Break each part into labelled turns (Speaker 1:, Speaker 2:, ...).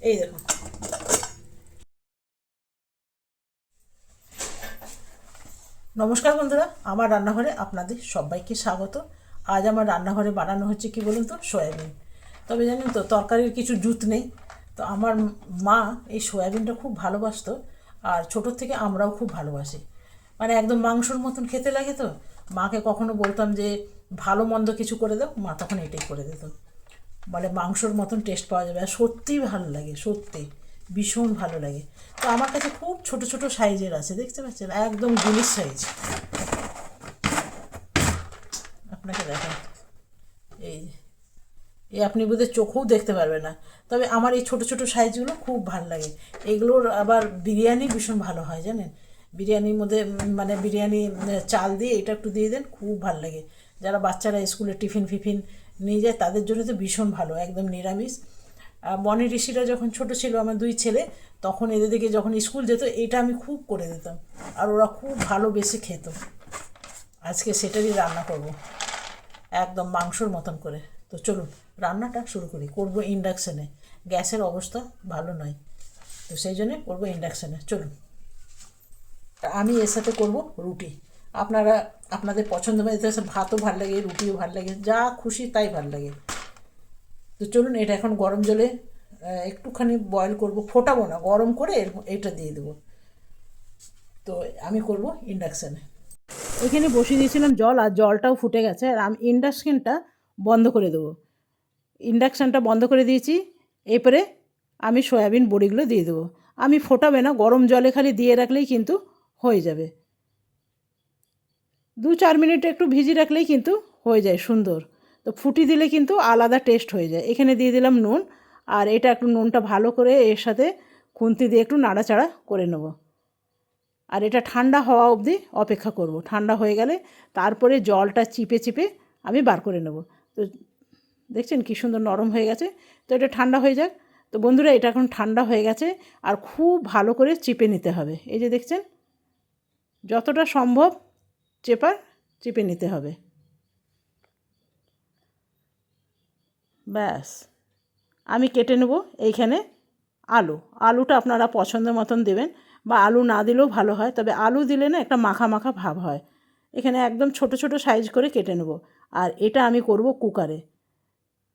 Speaker 1: এই দেখুন, নমস্কার বন্ধুরা, আমার রান্নাঘরে আপনাদের সবাইকে স্বাগত। আজ আমার রান্নাঘরে বানানো হচ্ছে কি বলুন তো, সয়াবিন। তবে জানেন তো, তরকারির কিছু জুত নেই। তো আমার মা এই সয়াবিনটা খুব ভালোবাসতো, আর ছোটোর থেকে আমরাও খুব ভালোবাসি। মানে একদম মাংসর মতন খেতে লাগে। তো মাকে কখনো বলতাম যে ভালো মন্দ কিছু করে দাও, মা তখন এটাই করে দিত। মানে মাংসর মতন টেস্ট পাওয়া যাবে, আর সত্যিই ভালো লাগে, সত্যি ভীষণ ভালো লাগে। তো আমার কাছে খুব ছোট ছোট সাইজের আছে, দেখতে পাচ্ছেন, একদম গুলির সাইজ। আপনাকে দেখেন, এই যে, এই আপনি বোধহয় চোখেও দেখতে পারবেন না। তবে আমার এই ছোট ছোট সাইজগুলো খুব ভালো লাগে। এগুলোর আবার বিরিয়ানি ভীষণ ভালো হয় জানেন। বিরিয়ানির মধ্যে মানে বিরিয়ানি চাল দিয়ে এটা একটু দিয়ে দেন, খুব ভালো লাগে। যারা বাচ্চারা স্কুলে টিফিন ফিফিন নিয়ে যায় তাদের জন্য তো ভীষণ ভালো, একদম নিরামিষ। বনি ঋষিরা যখন ছোট ছিল, আমার দুই ছেলে, তখন এদেরকে যখন স্কুল যেত এটা আমি খুব করে দিতাম, আর ওরা খুব ভালোবেসে খেত। আজকে সেটারই রান্না করব, একদম মাংসর মতন করে। তো চলুন রান্নাটা শুরু করি। করব ইন্ডাকশানে, গ্যাসের অবস্থা ভালো নয়, তো সেই জন্যে করবো ইন্ডাকশানে। চলুন, আমি এর সাথে করব রুটি। আপনারা আপনাদের পছন্দ মতো, ভাতও ভাল লাগে, রুটিও ভাল লাগে, যা খুশি তাই ভাল লাগে। তো চলুন, এটা এখন গরম জলে একটুখানি বয়েল করব, ফোটাবো না, গরম করে এটা দিয়ে দেবো। তো আমি করব ইন্ডাকশানে। এখানে বসিয়ে দিয়েছিলাম জল, আর জলটাও ফুটে গেছে, আর আমি ইন্ডাকশানটা বন্ধ করে দেবো। ইন্ডাকশানটা বন্ধ করে দিয়েছি। এরপরে আমি সয়াবিন বড়িগুলো দিয়ে দেবো। আমি ফোটাবে না, গরম জলে খালি দিয়ে রাখলেই কিন্তু হয়ে যাবে। 2-4 মিনিট একটু ভিজিয়ে রাখলেই কিন্তু হয়ে যায় সুন্দর। তো ফুটি দিলে কিন্তু আলাদা টেস্ট হয়ে যায়। এখানে দিয়ে দিলাম নুন, আর এটা একটু নুনটা ভালো করে এর সাথে খুন্তি দিয়ে একটু নাড়াচাড়া করে নেব। আর এটা ঠান্ডা হওয়া অবধি অপেক্ষা করব। ঠান্ডা হয়ে গেলে তারপরে জলটা চিপে চিপে আমি বার করে নেব। তো দেখছেন কী সুন্দর নরম হয়ে গেছে। তো এটা ঠান্ডা হয়ে যাক। তো বন্ধুরা, এটা এখন ঠান্ডা হয়ে গেছে, আর খুব ভালো করে চিপে নিতে হবে। এই যে দেখছেন, যতটা সম্ভব চিপে নিতে হবে। ব্যাস, আমি কেটে নেব এইখানে আলুটা আপনারা পছন্দ মতন দেবেন, বা আলু না দিলেও ভালো হয়, তবে আলু দিলে না একটা মাখা মাখা ভাব হয়। এখানে একদম ছোট ছোট সাইজ করে কেটে নেব। আর এটা আমি করব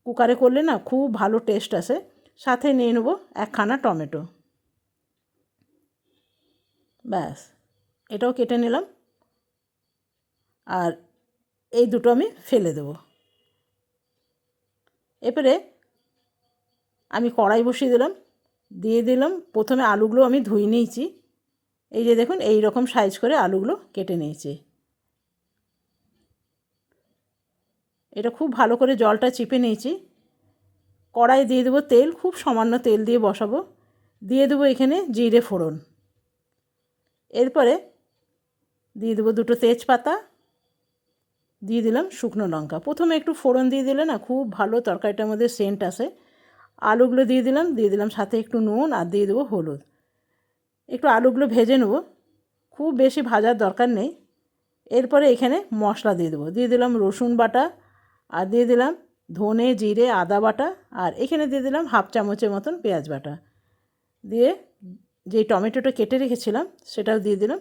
Speaker 1: কুকারে করলে না খুব ভালো টেস্ট আসে। সাথে নিয়ে নেব একখানা টমেটো। ব্যাস, এটাও কেটে নিলাম, আর এই দুটো আমি ফেলে দেব। এরপরে আমি কড়াই বসিয়ে দিয়ে দিলাম প্রথমে আলুগুলো আমি ধুয়ে নিয়েছি। এই যে দেখুন, এই রকম সাইজ করে আলুগুলো কেটে নিয়েছি। এটা খুব ভালো করে জলটা চিপে নিয়েছি। কড়াই দিয়ে দেবো তেল, খুব সামান্য তেল দিয়ে বসাবো। দিয়ে দেবো এখানে জিরে ফোড়ন। এরপরে দিয়ে দেবো দুটো তেজপাতা, দিয়ে দিলাম শুকনো লঙ্কা। প্রথমে একটু ফোড়ন দিয়ে দিলে না খুব ভালো তরকারিটার মধ্যে সেন্ট আসে। আলুগুলো দিয়ে দিলাম সাথে একটু নুন, আর দিয়ে দেবো হলুদ। একটু আলুগুলো ভেজে নেব, খুব বেশি ভাজার দরকার নেই। এরপরে এখানে মশলা দিয়ে দিলাম রসুন বাটা, আর দিয়ে দিলাম ধনে জিরে আদা বাটা, আর এখানে দিয়ে দিলাম 1/2 চামচের মতন পেঁয়াজ বাটা। দিয়ে যে টমেটোটা কেটে রেখেছিলাম সেটাও দিয়ে দিলাম।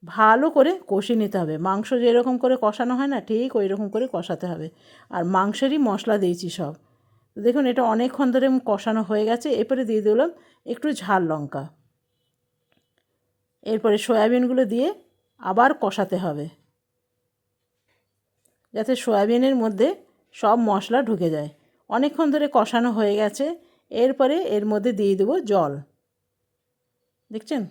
Speaker 1: ভালো করে কষিয়ে নিতে হবে। মাংস যেরকম করে কষানো হয় না, ঠিক ওই রকম করে কষাতে হবে। আর মাংসেরই মশলা দিয়েছি সব। তো দেখুন, এটা অনেকক্ষণ ধরে কষানো হয়ে গেছে। এরপরে দিয়ে দিলাম একটু ঝাল লঙ্কা। এরপরে সয়াবিনগুলো দিয়ে আবার কষাতে হবে, যাতে সয়াবিনের মধ্যে সব মশলা ঢুকে যায়। অনেকক্ষণ ধরে কষানো হয়ে গেছে। এরপরে এর মধ্যে দিয়ে দেবো জল। দেখছেন,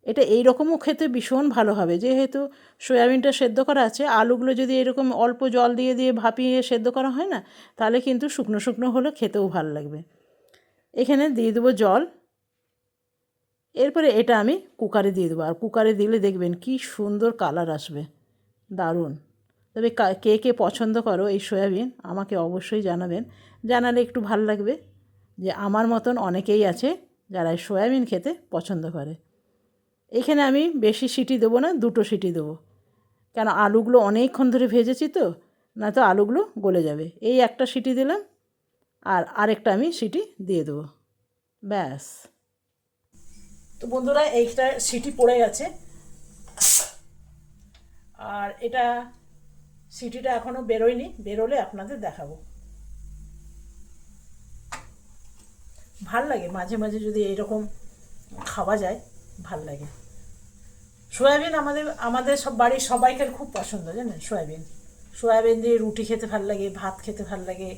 Speaker 1: এটা এই রকমও খেতে ভীষণ ভালো হবে, যেহেতু সয়াবিনটা সেদ্ধ করা আছে। আলুগুলো যদি এরকম অল্প জল দিয়ে দিয়ে ভাপিয়ে সেদ্ধ করা হয় না, তাহলে কিন্তু শুকনো শুকনো হলে খেতেও ভালো লাগবে। এখানে দিয়ে দেবো জল। এরপরে এটা আমি কুকারে দিয়ে দেবো, আর কুকারে দিলে দেখবেন কি সুন্দর কালার আসবে, দারুণ। তবে কে কে পছন্দ করো এই সয়াবিন, আমাকে অবশ্যই জানাবেন। জানালে একটু ভালো লাগবে যে আমার মতন অনেকেই আছে যারা এই সয়াবিন খেতে পছন্দ করে। এখানে আমি বেশি সিটি দেবো না, 2টো সিটি দেবো, কেন আলুগুলো অনেকক্ষণ ধরে ভেজেছি তো, না তো আলুগুলো গলে যাবে। এই একটা সিটি দিলাম, আর আরেকটা আমি সিটি দিয়ে দেবো, ব্যাস। তো বন্ধুরা এইটা সিটি পড়ে গেছে, আর এটা সিটিটা এখনও বেরোয়নি, বেরোলে আপনাদের দেখাবো। ভাল লাগে মাঝে মাঝে যদি এইরকম খাওয়া যায়, ভাল লাগে। সয়াবিন আমাদের আমাদের সব বাড়ির সবাইকার খুব পছন্দ, জানেন? সয়াবিন সয়াবিন দিয়ে রুটি খেতে ভাল লাগে, ভাত খেতে ভাল লাগে,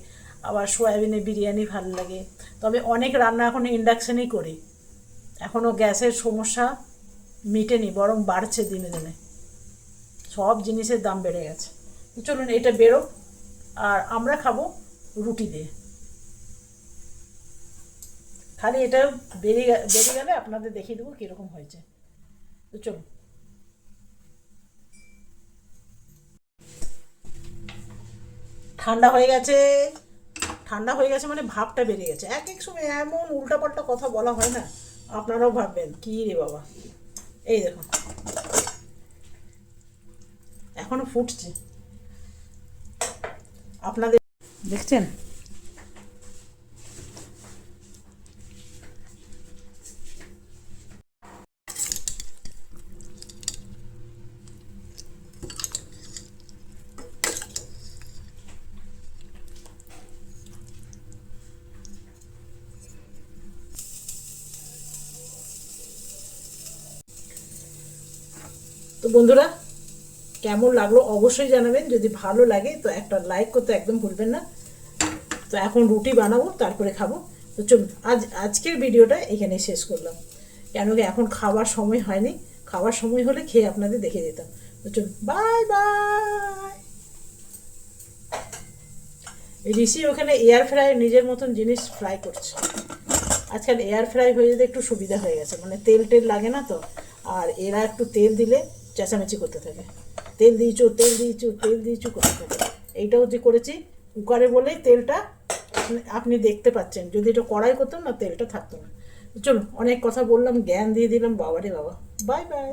Speaker 1: আবার সয়াবিনের বিরিয়ানি ভাল লাগে। তবে অনেক রান্না এখন ইন্ডাকশানেই করি, এখনও গ্যাসের সমস্যা মিটেনি, বরং বাড়ছে দিনে দিনে, সব জিনিসের দাম বেড়ে গেছে। চলুন এটা বেরো, আর আমরা খাবো রুটি দিয়ে। খালি এটা বেরিয়ে গেলে আপনাদের দেখিয়ে দেবো কীরকম হয়েছে। তো চলুন। ঠান্ডা হয়ে গেছে, ঠান্ডা হয়ে গেছে মানে ভাবটা বেরিয়ে গেছে। এক এক সময় এমন উল্টাপাল্টা কথা বলা হয় না, আপনারাও ভাববেন কী রে বাবা। এই দেখুন এখনো ফুটছে, আপনাদের দেখছেন? তো বন্ধুরা কেমন লাগলো অবশ্যই জানাবেন, যদি ভালো লাগে তো একটা লাইক করতে একদম ভুলবেন না। তো এখন রুটি বানাবো, তারপরে খাবো। তো চলুন আজকের ভিডিওটা এখানেই শেষ করলাম, কেন কি এখন খাওয়ার সময় হয়নি, খাওয়ার সময় হলে খেয়ে আপনাদের দেখে দিতাম। তো চলুন, বাই বাই। ঋষি ওখানে এয়ার ফ্রাই নিজের মতন জিনিস ফ্রাই করছে। আজকাল এয়ার ফ্রাই হয়ে যেতে একটু সুবিধা হয়ে গেছে, মানে তেল টেল লাগে না তো। আর এরা একটু তেল দিলে চেঁচামেচি করতে থাকে, তেল দিয়েছো তেল দিয়েছো তেল দিয়েছো করতে থাকে। এইটাও যে করেছি কুকারে বলেই তেলটা আপনি দেখতে পাচ্ছেন, যদি এটা কড়াই করতাম না তেলটা থাকতো না। চলুন অনেক কথা বললাম, জ্ঞান দিয়ে দিলাম, বাবারে বাবা। Bye bye.